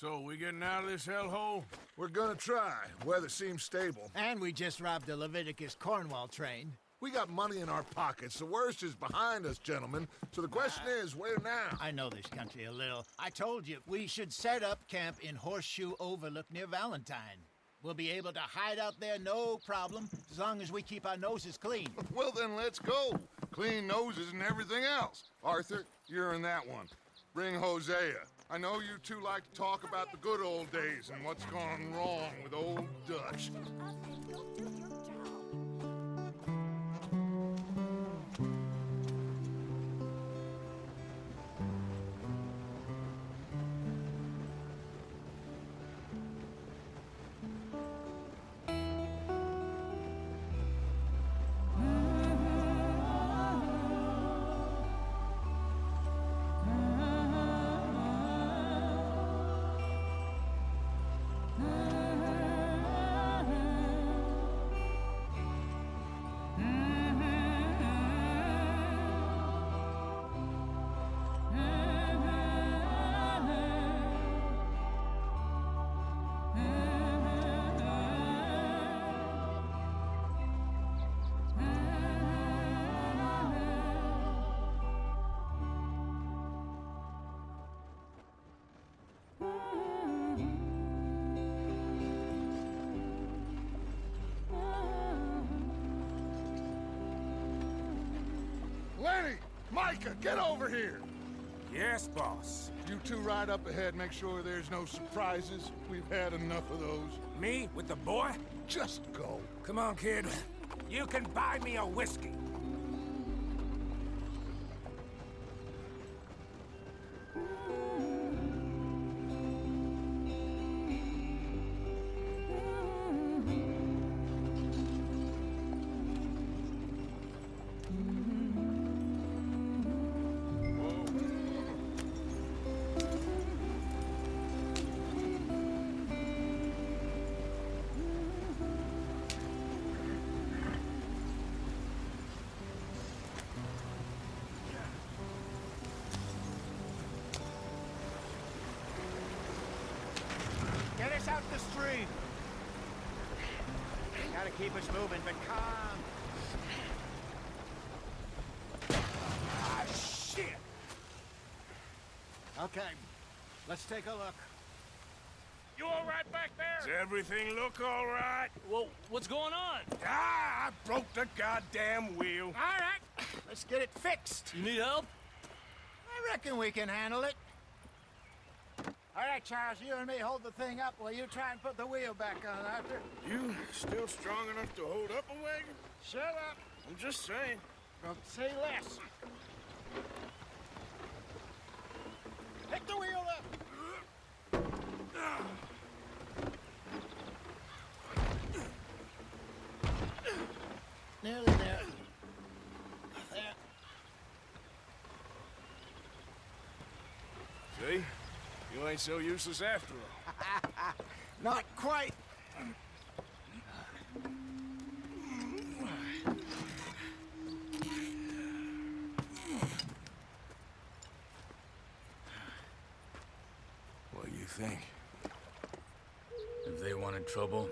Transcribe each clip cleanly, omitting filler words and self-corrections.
So, we getting out of this hellhole? We're gonna try. Weather seems stable. And we just robbed a Leviticus Cornwall train. We got money in our pockets. The worst is behind us, gentlemen. So the question is, where now? I know this country a little. I told you, we should set up camp in Horseshoe Overlook near Valentine. We'll be able to hide out there no problem, as long as we keep our noses clean. Well, then let's go. Clean noses and everything else. Arthur, you're in that one. Bring Hosea. I know you two like to talk about the good old days and what's gone wrong with old Dutch. Lenny! Micah, get over here! Yes, boss. You two ride up ahead, make sure there's no surprises. We've had enough of those. Me with the boy? Just go. Come on, kid. You can buy me a whiskey. Get us out the stream! Gotta keep us moving, but calm. Ah, shit! Okay, let's take a look. You all right back there? Does everything look all right? Well, what's going on? Ah, I broke the goddamn wheel. All right, let's get it fixed. You need help? I reckon we can handle it. All right, Charles, you and me hold the thing up while you try and put the wheel back on, Arthur. You still strong enough to hold up a wagon? Shut up. I'm just saying. Don't say less. Pick the wheel up. Nearly there. There. See? You ain't so useless after all. Not quite. What do you think? If they wanted trouble,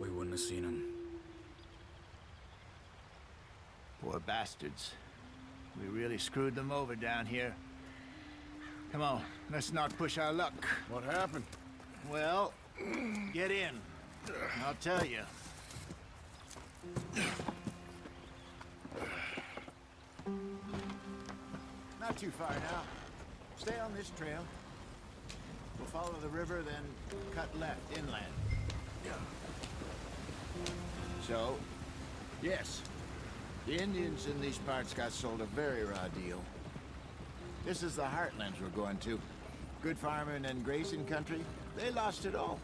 we wouldn't have seen them. Poor bastards. We really screwed them over down here. Come on, let's not push our luck. What happened? Well, get in. I'll tell you. Not too far now. Stay on this trail. We'll follow the river, then cut left inland. So, yes, the Indians in these parts got sold a very raw deal. This is the heartlands we're going to. Good farming and grazing country, they lost it all.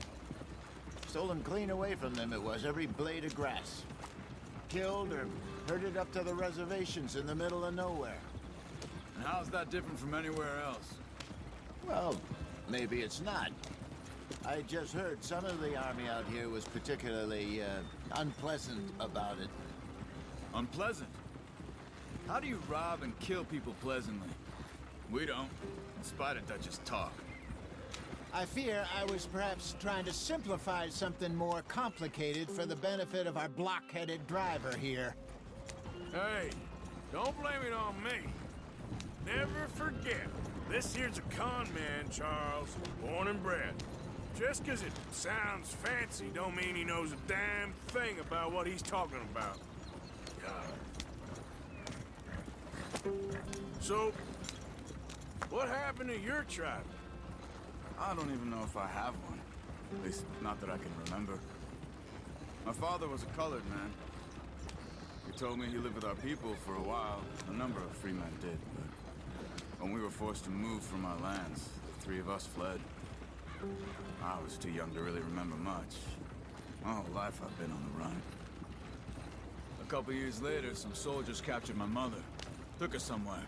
Stolen clean away from them it was, every blade of grass. Killed or herded up to the reservations in the middle of nowhere. And how's that different from anywhere else? Well, maybe it's not. I just heard some of the army out here was particularly unpleasant about it. Unpleasant? How do you rob and kill people pleasantly? We don't, in spite of Dutch's talk. I fear I was perhaps trying to simplify something more complicated for the benefit of our block-headed driver here. Hey, don't blame it on me. Never forget, this here's a con man, Charles, born and bred. Just 'cause it sounds fancy don't mean he knows a damn thing about what he's talking about. So, what happened to your tribe? I don't even know if I have one. At least, not that I can remember. My father was a colored man. He told me he lived with our people for a while. A number of free men did, but when we were forced to move from our lands, the three of us fled. I was too young to really remember much. My whole life I've been on the run. A couple years later, some soldiers captured my mother. Took her somewhere.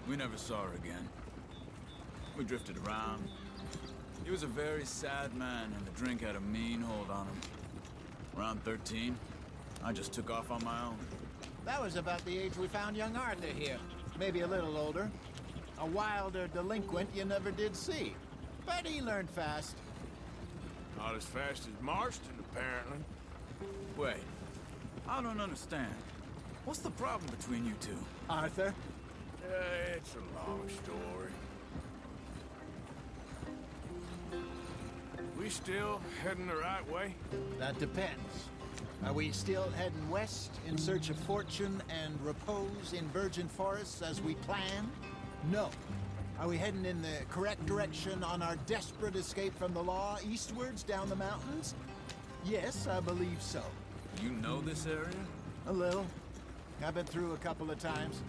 We never saw her again. We drifted around. He was a very sad man, and the drink had a mean hold on him. Around 13, I just took off on my own. That was about the age we found young Arthur here. Maybe a little older. A wilder delinquent you never did see. But he learned fast. Not as fast as Marston, apparently. Wait, I don't understand. What's the problem between you two? Arthur? It's a long story. We still heading the right way? That depends. Are we still heading west in search of fortune and repose in virgin forests as we planned? No. Are we heading in the correct direction on our desperate escape from the law eastwards down the mountains? Yes, I believe so. You know this area? A little. I've been through a couple of times.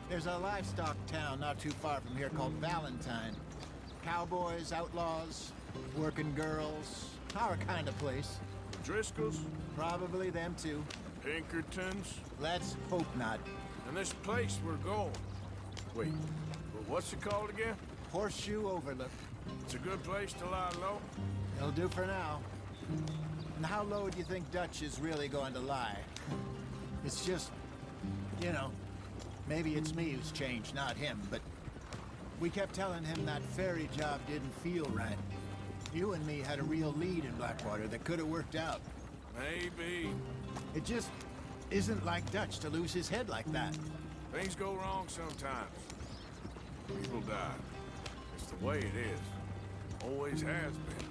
There's a livestock town not too far from here called Valentine. Cowboys, outlaws, working girls, our kind of place. Driscolls? Probably them too. Pinkertons? Let's hope not. And this place we're going. Wait, but what's it called again? Horseshoe Overlook. It's a good place to lie low. It'll do for now. And how low do you think Dutch is really going to lie? It's just, you know, maybe it's me who's changed, not him, but we kept telling him that ferry job didn't feel right. You and me had a real lead in Blackwater that could have worked out. Maybe. It just isn't like Dutch to lose his head like that. Things go wrong sometimes. People die. It's the way it is. Always has been.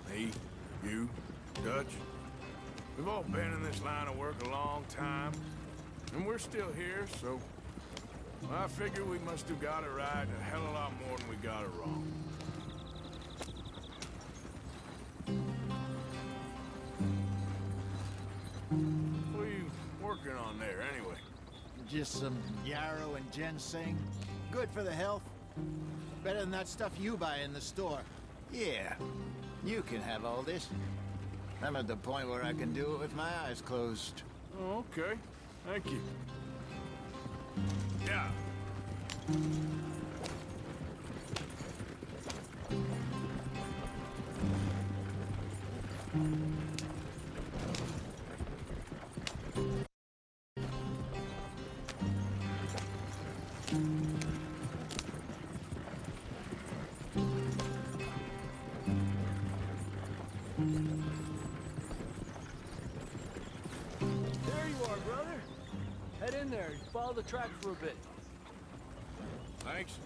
Me, you, Dutch. We've all been in this line of work a long time. And we're still here, so... well, I figure we must have got it right a hell of a lot more than we got it wrong. What are you working on there, anyway? Just some yarrow and ginseng. Good for the health. Better than that stuff you buy in the store. Yeah, you can have all this. I'm at the point where I can do it with my eyes closed. Oh, okay. Thank you. Yeah. There you are, brother. Head in there and follow the track for a bit. Thanks.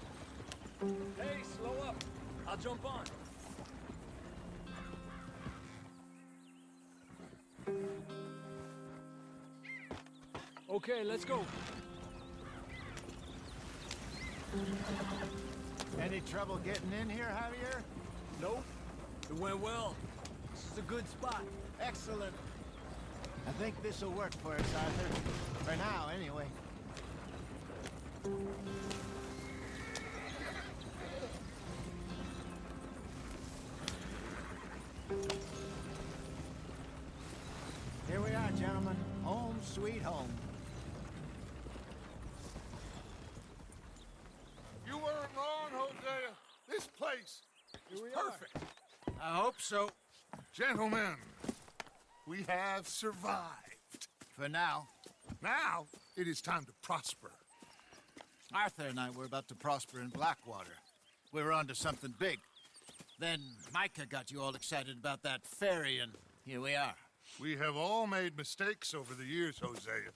Hey, slow up. I'll jump on. Okay, let's go. Any trouble getting in here, Javier? Nope. It went well. This is a good spot. Excellent. I think this'll work for us, Arthur. For now, anyway. Here we are, gentlemen. Home sweet home. You weren't wrong, Hosea. This place is perfect. I hope so. Gentlemen, we have survived. For now. Now, it is time to prosper. Arthur and I were about to prosper in Blackwater. We were onto something big. Then Micah got you all excited about that ferry, and here we are. We have all made mistakes over the years, Hosea.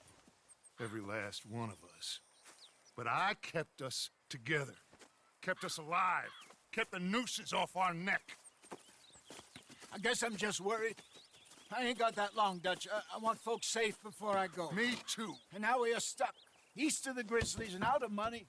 Every last one of us. But I kept us together. Kept us alive. Kept the nooses off our neck. I guess I'm just worried. I ain't got that long, Dutch. I want folks safe before I go. Me too. And now we are stuck, east of the Grizzlies and out of money,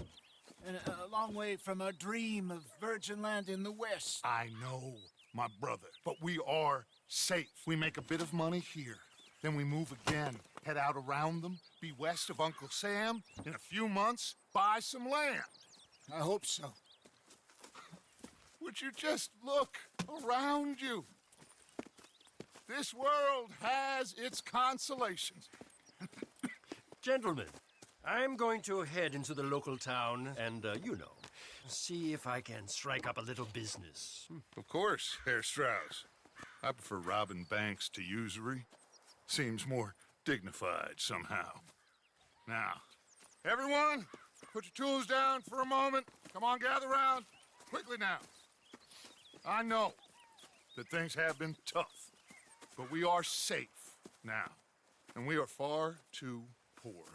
and a long way from a dream of virgin land in the west. I know, my brother, but we are safe. We make a bit of money here, then we move again, head out around them, be west of Uncle Sam, in a few months, buy some land. I hope so. Would you just look around you? This world has its consolations. Gentlemen, I'm going to head into the local town and, see if I can strike up a little business. Of course, Herr Strauss. I prefer robbing banks to usury. Seems more dignified somehow. Now, everyone, put your tools down for a moment. Come on, gather round. Quickly now. I know that things have been tough, but we are safe now, and we are far too poor.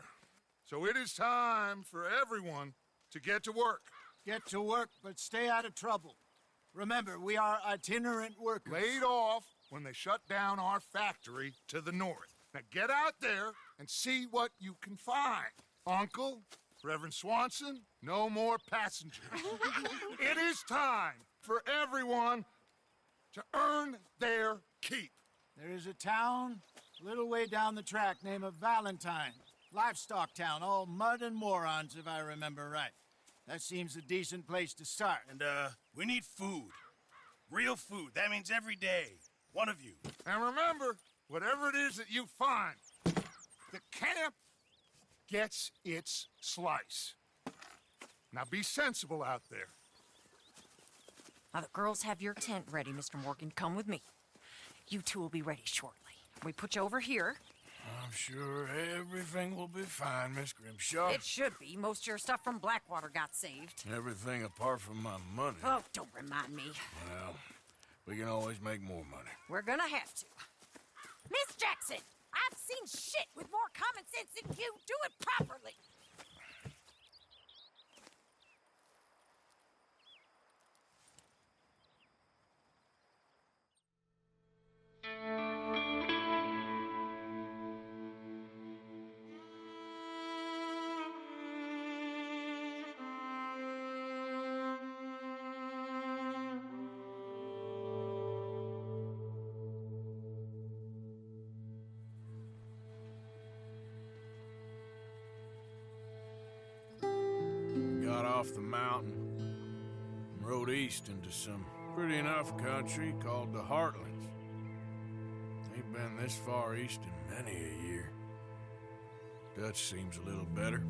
So it is time for everyone to get to work. Get to work, but stay out of trouble. Remember, we are itinerant workers. Laid off when they shut down our factory to the north. Now get out there and see what you can find. Uncle, Reverend Swanson, no more passengers. It is time for everyone to earn their keep. There is a town a little way down the track named Valentine. Livestock town, all mud and morons, if I remember right. That seems a decent place to start. And, we need food. Real food. That means every day. One of you. And remember, whatever it is that you find, the camp gets its slice. Now be sensible out there. Now, the girls have your tent ready, Mr. Morgan. Come with me. You two will be ready shortly. We put you over here. I'm sure everything will be fine, Miss Grimshaw. It should be. Most of your stuff from Blackwater got saved. Everything apart from my money. Oh, don't remind me. Well, we can always make more money. We're gonna have to. Miss Jackson, I've seen shit with more common sense than you. Do it properly. Got off the mountain and rode east into some pretty enough country called the Heartlands. Ain't been this far east in many a year. Dutch seems a little better.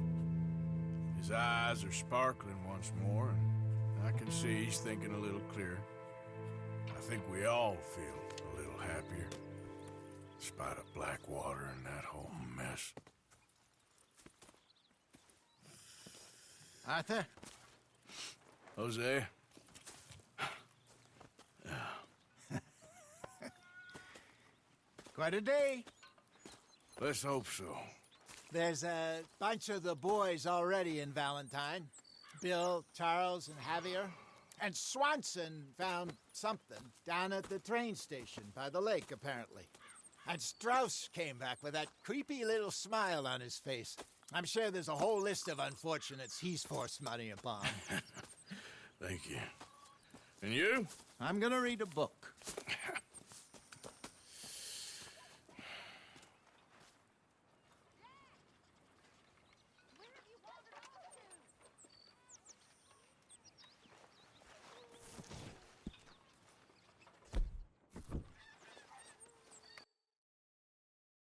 His eyes are sparkling once more, and I can see he's thinking a little clearer. I think we all feel a little happier, in spite of Blackwater and that whole mess. Arthur? Jose? Quite a day. Let's hope so. There's a bunch of the boys already in Valentine. Bill, Charles, and Javier. And Swanson found something down at the train station by the lake, apparently. And Strauss came back with that creepy little smile on his face. I'm sure there's a whole list of unfortunates he's forced money upon. Thank you. And you? I'm gonna read a book.